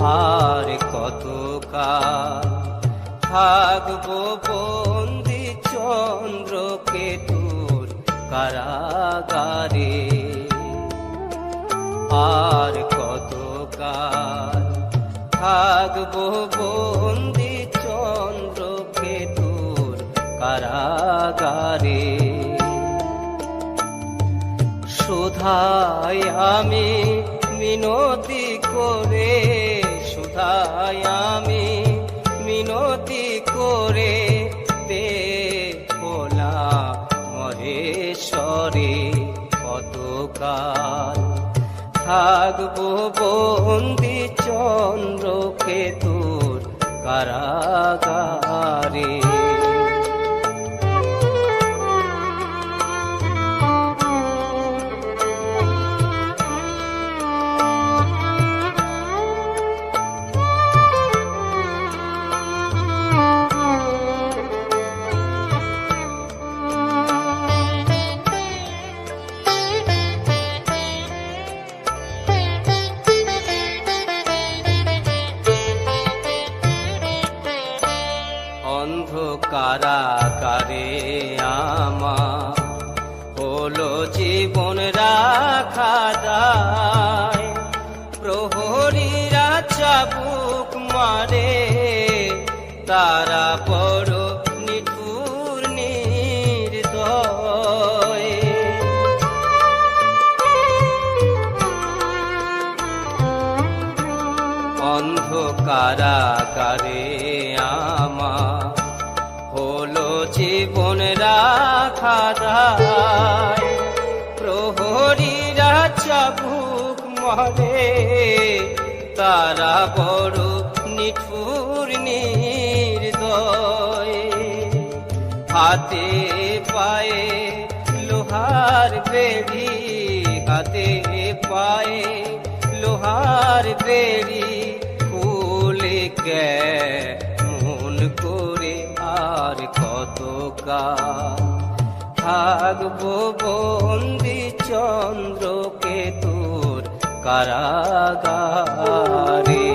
আর কতকাল থাকবো বন্দি চন্দ্রকেতুর কারাগারে, আর কতকাল থাকবো বন্দি চন্দ্রকেতুর কারাগারে। শুধাই আমি মিনতি করে, শুধাই আমি মিনতি করে, দেখোলা মহেশ্বরে কতকাল থাকবো বন্দি চন্দ্রকেতুর কারাগারে। কারাগারে আমার হলো জীবন রাখা দায়, প্রহরীরা চাবুক মারে, তারা বড় নিঠুর নির্দয়। অন্ধ কারাগারে আমার হলো জীবন রাখা দায়, প্রহরীরা চাবুক মারে, তারা বড় নিঠুর নির্দয়। হাতে পায়ে লোহার বেড়ি, হাতে পায়ে লোহার বেড়ি, খুলে কেমন করে আর কতকাল থাকবো বন্দি চন্দ্রকেতুর কারাগারে।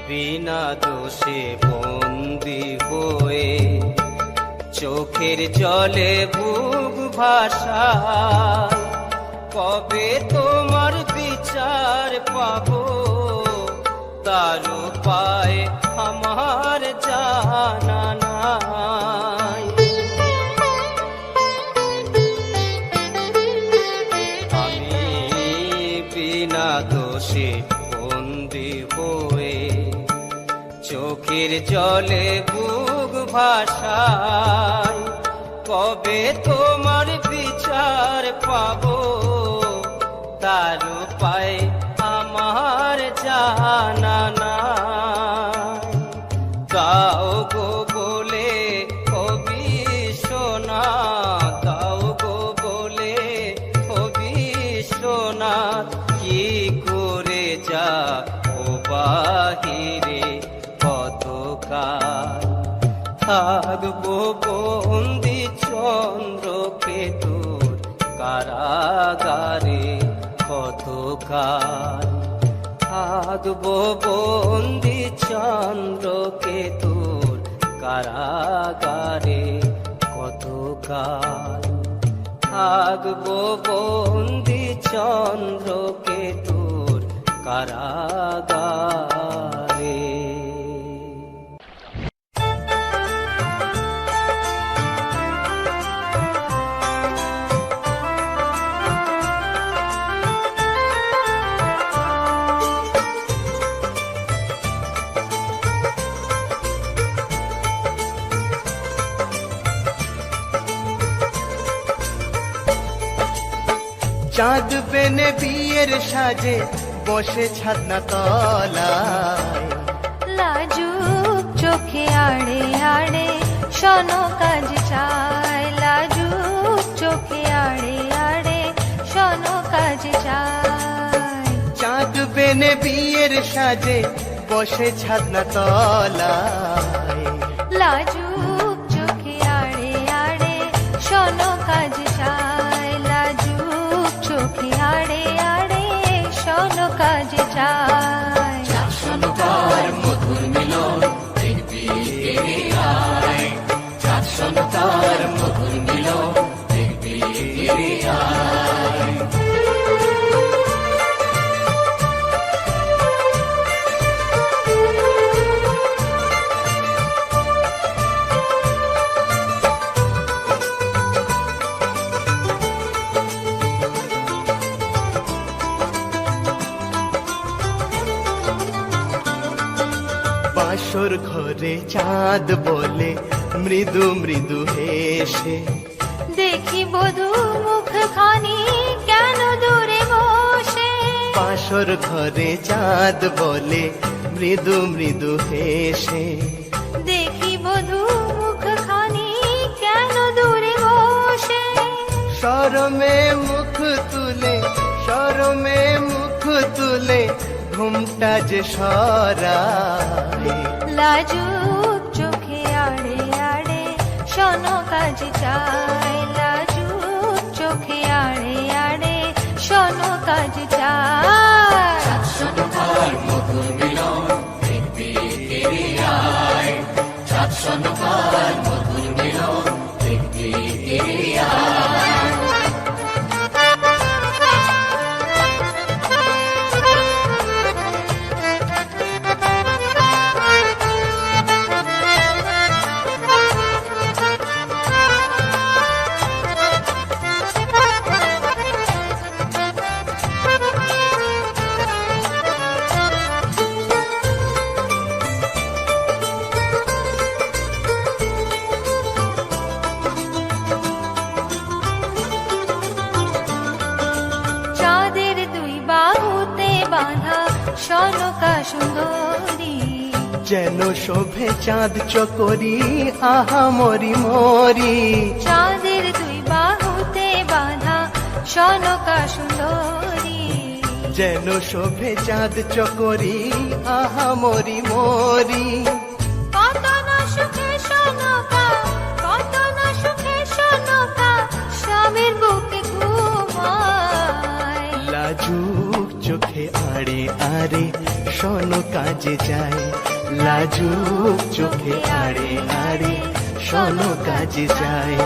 বিনা দোষে বন্দি হয়ে চোখের জলে বুক ভাসায়, কবে তোমার বিচার পাবো তার উপায় আমার জানা নাই। আমি বিনা দোষে বন্দি হয়ে চোখের জলে বুক ভাসায়, কবে তোমার বিচার পাবো তার উপায় আমার জানা নাই। গাও গো বলে কবি সোনা, গাও গো বলে কবি সোনা, কি করে যা ও বাহিরে কতকাল থাকবো বন্দি চন্দ্রকেতুর কারাগারে, কতকাল থাকবো বন্দি চন্দ্রকেতুর কারাগারে, কতকাল থাকবো বন্দি চন্দ্রকেতুর কারাগারে। চাঁদ বেনে বিয়ের সাজে বসে ছাদনা তলায়, লাজু চোখে আড়ে আড়ে শোনো কাজ চায়, লাজুক চোখে আড়ে আড়ে শোনো কাজ চায়। চাঁদ বেনে বিয়ের সাজে বসে ছাদনা তলায়, লাজুক চোখে আড়ে আড়ে শোনো কাজ চায়, লাজুক চোখে আড়ে আড়ে শোনো কাজ চায়। চাঁদসনকার মধুর মিলন দেখবি কে আয়, চাঁদসনকার মধুর মিলন দেখবি কে আয়। বাসর ঘরে চাঁদ বলে মৃদু মৃদু হেসে, দেখি বধূ মুখখানি কেন দূরে বসে। বাসর ঘরে চাঁদ বলে মৃদু মৃদু হেসে, দেখি বধূ মুখখানি কেন দূরে বসে। শরমে মুখ তুলে, শরমে মুখ তুলে ঘুমটা যে সরায়, লাজুক চোখে আড়ে আড়ে শোনো কাজ চায়, লাজুক চোখে আড়ে আড়ে শোনো কাজ চায়। চাঁদসনকার মধুর মিলন দেখবি কে আয়, চাঁদসনকার মধুর মিলন দেখবি কে আয়। চাঁদের দুই বাহুতে বাঁধা শোনকা সুন্দরী, যেন শোভে চাঁদ চকরি আহা মরি মরি, চাঁদের দুই বাহুতে বাঁধা শোনকা সুন্দরী, যেন শোভে চাঁদ চকরি আহা মরি মরি। কত না সুখে শোনকা, কত না সুখে শোনকা স্বামীর বুকে ঘুমায়। লাজুক চোখে আড়ে আড়ে শোনো কাজে যায়, লাজুক চোখে আড়ে আড়ে শোনো কাজে যায়।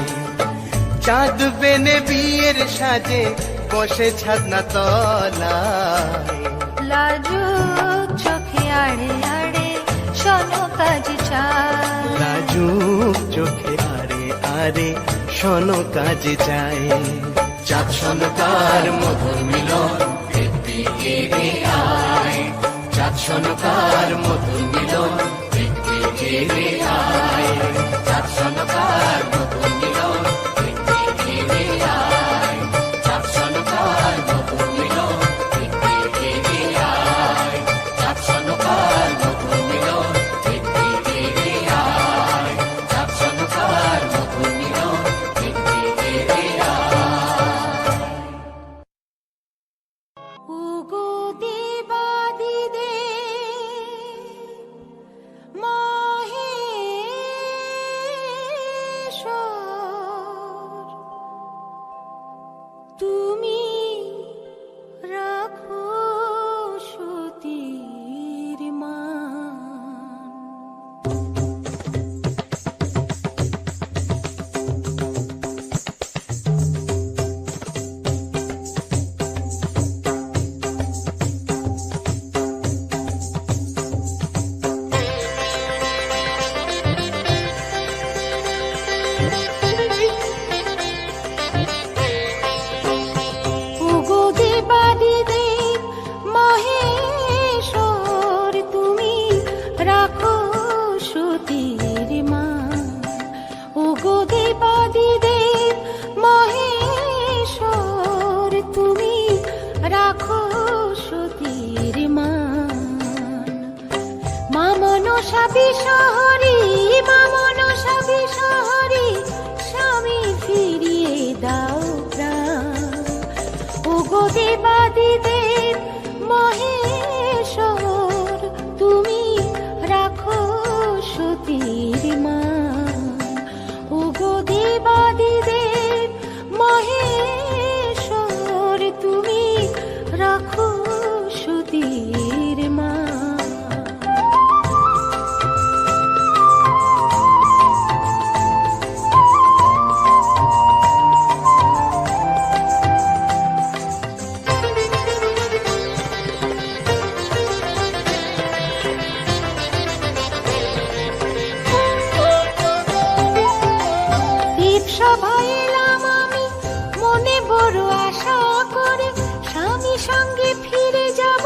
চাঁদ বেনে বিয়ের সাজে বসে ছাদনা তলায়, লাজুক চোখে আড়ে আড়ে শোনো কাজ চায়, লাজুক চোখে আড়ে আড়ে শোনো কাজে যায়। চাঁদসনকার মধুর মিলন দেখবি কে আয়, চাঁদসনকার মধুর মিলন দেখবি কে আয়, চাঁদসনকার মধুর মিলন দেখবি কে আয়, চাঁদসনকার মধুর মিলন দেখবি কে আয়, চাঁদসনকার মধুর মিলন দেখবি কে আয়, চাঁদসনকার মধুর মিলন দেখবি কে আয়। উগো দেবাদিদে মহে মনসা বিশহরী মা মনসা বিশহরী স্বামী ফিরিয়ে দাও প্রাণ ওগো দেবাদিদেব মহেশ্বর তুমি রাখো সতীর মান ওগো দেবাদিদেব মহেশ্বর তুমি রাখো সতীর মান সভায় এলাম আমি মনে বড় আশা করে স্বামী সঙ্গে ফিরে যাব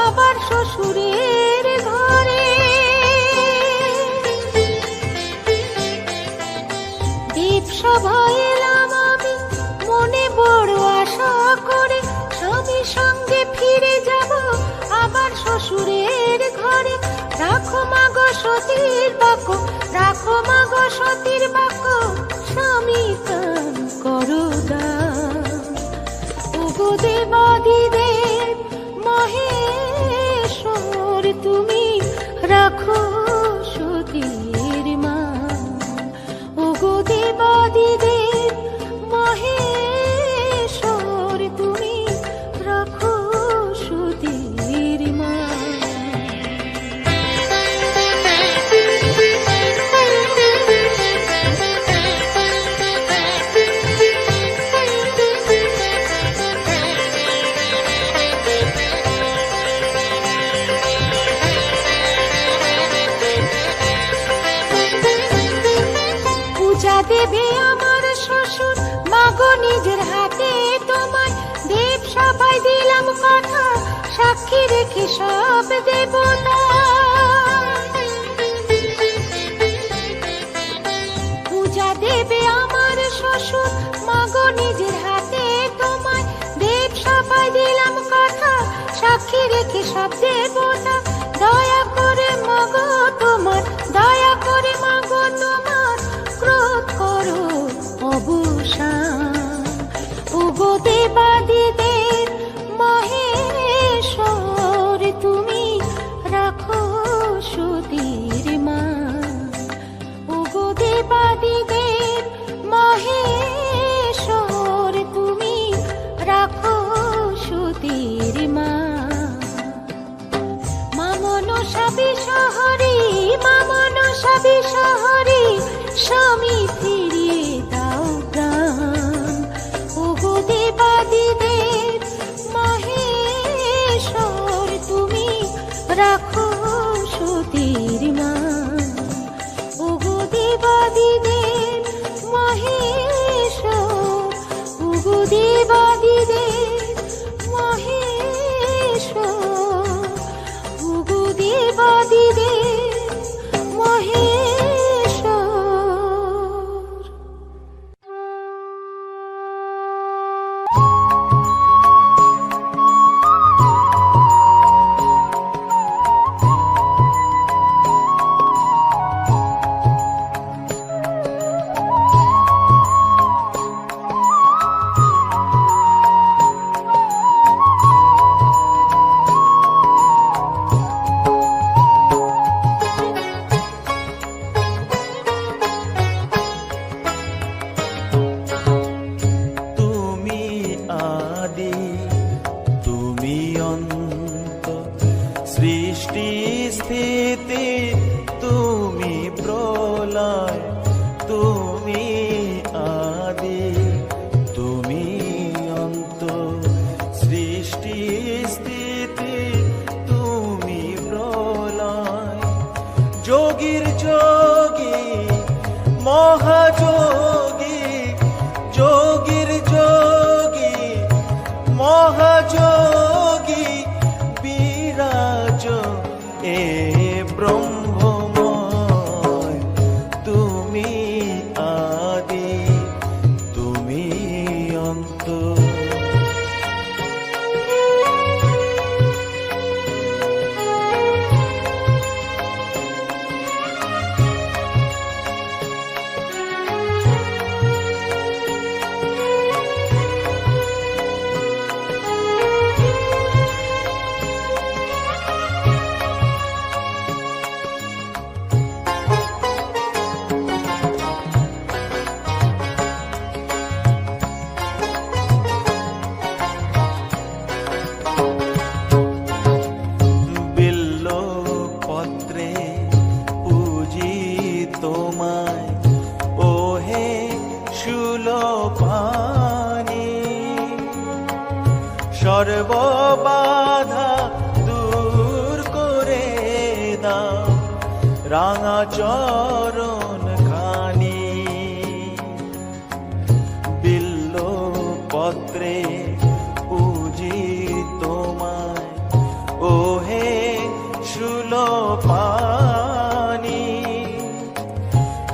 আবার শ্বশুরের ঘরে দীপ সভায় এলাম আমি মনে বড় আশা করে স্বামী সঙ্গে ফিরে যাব আবার শ্বশুরের ঘরে রাখো মাগো সতীর বাক্য রাখো মাগো সতীর বাক্য স্বামী কান করো দান ওগো দেবাদিদেব মহেশ্বর তুমি রাখো সতীর মান ওগো দেবাদিদেব মহেশ্বর তুমি রাখো সতীর মান দেবে আমার শ্বশুর মাগো নিজের হাতে তোমায় দেব সবাই দিলাম কথা সাক্ষী রেখে সব দেব না পূজা দেবে আমার শ্বশুর মাগো নিজের হাতে তোমায় দেব সবাই দিলাম কথা সাক্ষী রেখে সব দেব না দয়া করে মাগো তোমার দয়া করে মাগো তোমার ক্রোধ করো অবসান ওগো দেবাদিদেব মহেশ্বর তুমি রাখো সতীর মান ওগো দেবাদিদেব মহেশ্বর তুমি রাখো সতীর মান মা মনসা বিশহরী মা মনসা বিশহরী স্বামী ফিরিয়ে দাও প্রাণ ওগো দেবাদিদেব মহেশ্বর তুমি রাখো সতীর মান ওগো দেবাদিদেব মহেশ্বর ওগো দেবাদিদেব মহেশ্বর ওগো দেবাদিদেব মহেশ্বর যোগীর যোগী মহাযোগী যোগীর যোগী মহাযোগী বিরাজ এ ব্রহ্মময় তুমি আদি তুমি অন্ত। সর্ববাধা দূর করে দাও রাঙা চরণ খানি বিল্ল পত্রে পূজি তোমায় ওহে সুলোপানি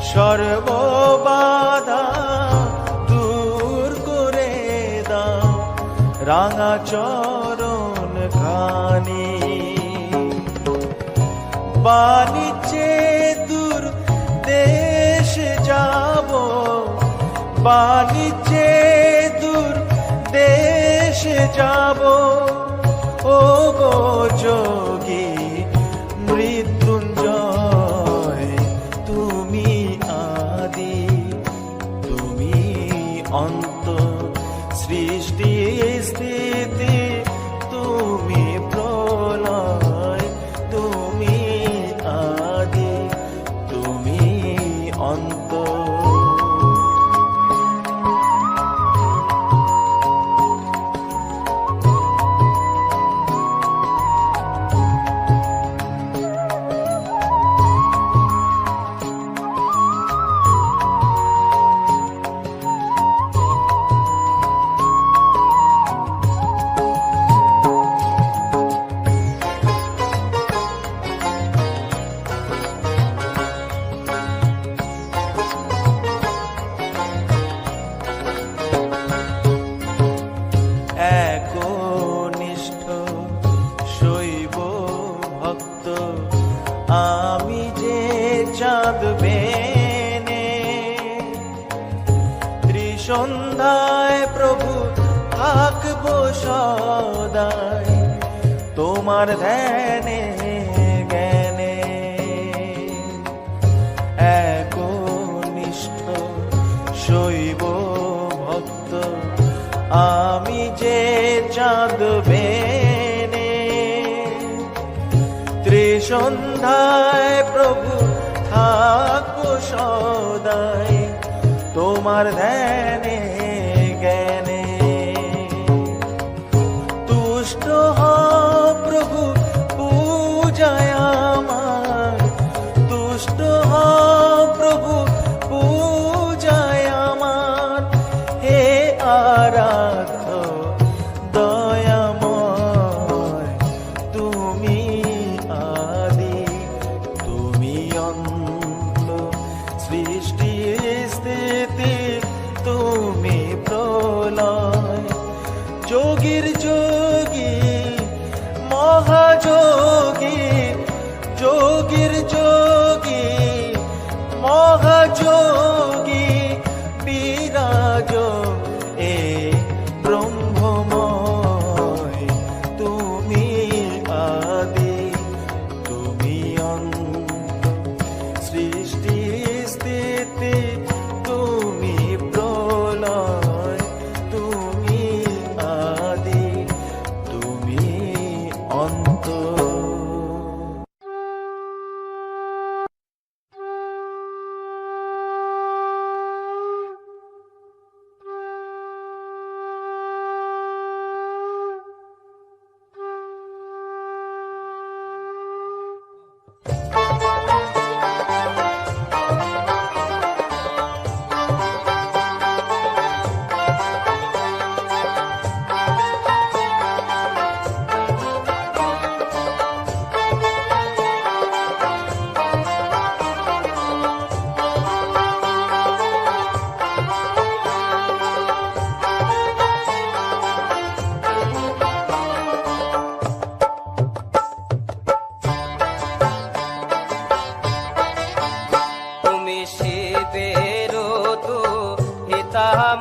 সর্ববাধা দূর করে দাও রাঙা চরণ খানি বাণিজ্যে দূর দেশ যাব বাণিজ্যে দূর দেশ যাব ও গো যোগী মৃত্যুঞ্জয় তুমি আদি তুমি অন্ত সৃষ্টি স্থিতি তুমি প্রলয় তুমি আদি তুমি অন্ত একনিষ্ঠ শৈব ভক্ত আমি যে চাঁদ বেনে ত্রিসন্ধ্যায় প্রভু থাকবো সদাই তোমার ধ্যানে জ্ঞানে একনিষ্ঠ শৈব ভক্ত আমি যে চাঁদ বেনে ত্রিসন্ধ্যায় প্রভু থাকবো সদাই তোমার ধ্যানে জ্ঞানে তুষ্ট হও প্রভু পূজায় আমার তুষ্ট হও প্রভু পূজায় আমার হে আরাধ্য দয়াময় তুমি আদি তুমি অন্ত সৃষ্টি স্থিতি তুমি প্রলয় যোগীর যোগী মহাযোগী যোগীর যোগী মহাযোগী বিরাজ এ ব্রহ্মময় তুমি আদি তুমি অন্ত সৃষ্টি স্থিতি তুমি প্রলয় তুমি আদি তুমি অন্ত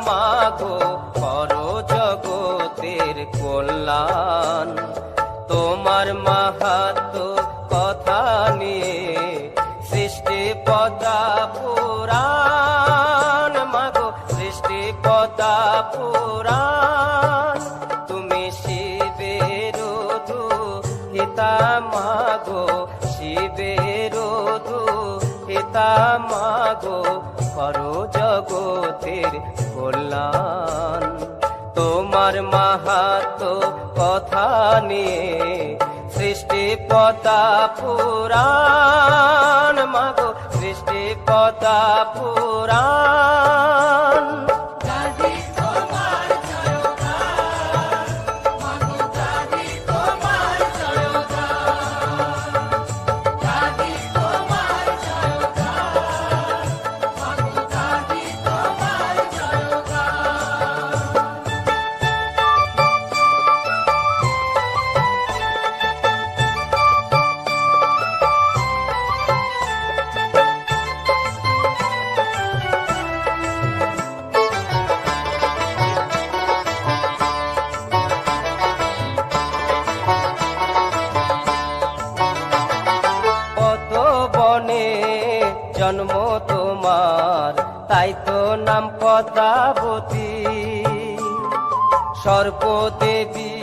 মাগো করো জগতের কল্যাণ তোমার মাহাত্ম কথা নিয়ে সৃষ্টি পদা পুরাণ মাগো সৃষ্টি পদা পুরাণ তুমি শিবের হিতা মাগো শিবের হিতা মাগো করো জগতের কল্যাণ তোমার মাহাত্ম্য কথা নিয়ে সৃষ্টি পতা পুরাণ মাগো সৃষ্টি পতা পুরাণ জন্ম তোমার তাই তো নাম পদ্মাবতী সর্বদেবী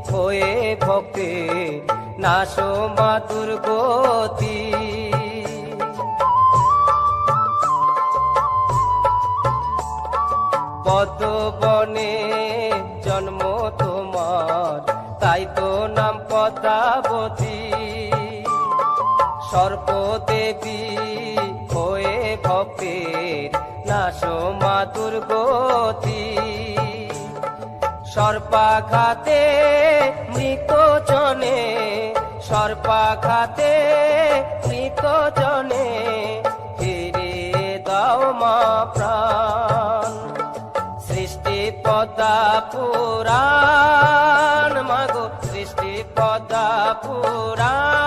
হয়ে ভক্তে নাশো মা দুর্গতি পদ্মবনে জন্ম তোমার তাই তো নাম পদ্মাবতী সর্বদেবী হয়ে ভক্তের নাশো মা দুর্গতি সর্পাঘাতে মৃত জনে সর্পাঘাতে মৃত জনে ফিরে দাও মা প্রাণ সৃষ্টি পদ্মা পুরাণ মাগো সৃষ্টি পদ্মা পুরাণ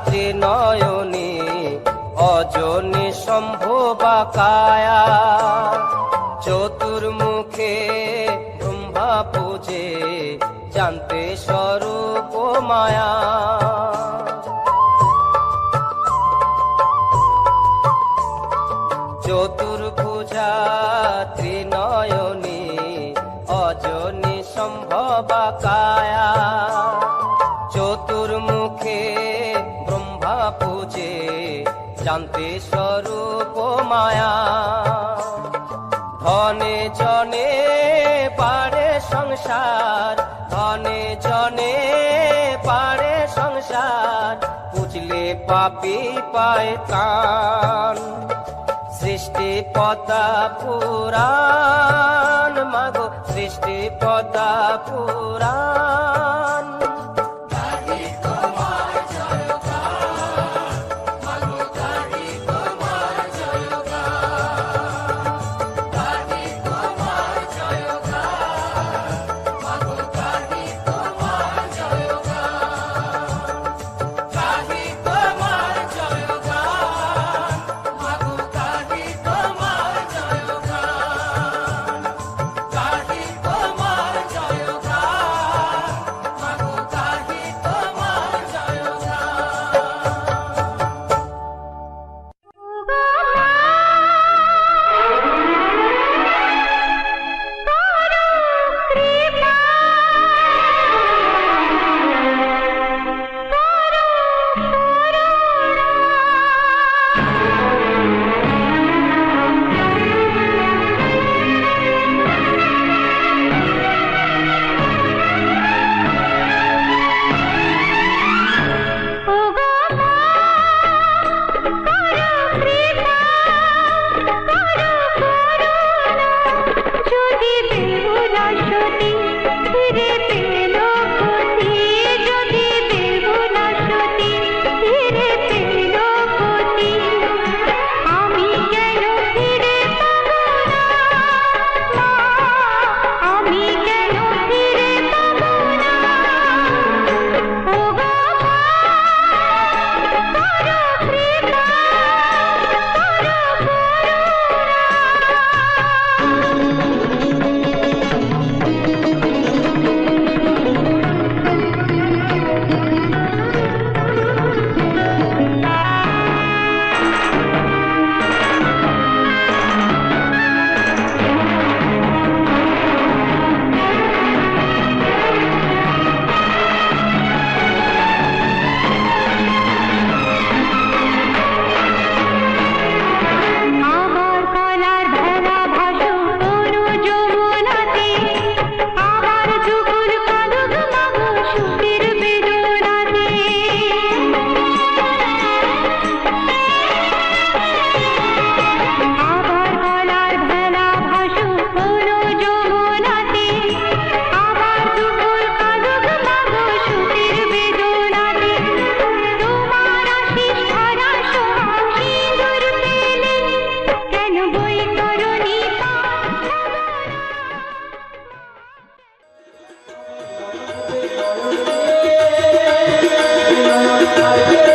ত্রিনয়নী অজনী সম্ভবা কায়া চতুর্মুখে ব্রহ্মা পূজে জানতে স্বরূপ মায়া চতুর্ভুজা ত্রিনয়নী অজনী সম্ভবা কায়া চতুর্মুখে ব্রহ্মা পূজে জানতে স্বরূপ মায়া ধনে জনে পারে সংসার ধনে জনে পারে সংসার বুঝলে পাপি পায় কান সৃষ্টি পদ্মা পুরাণ মাগো সৃষ্টি পদ্মা পুরাণ আয়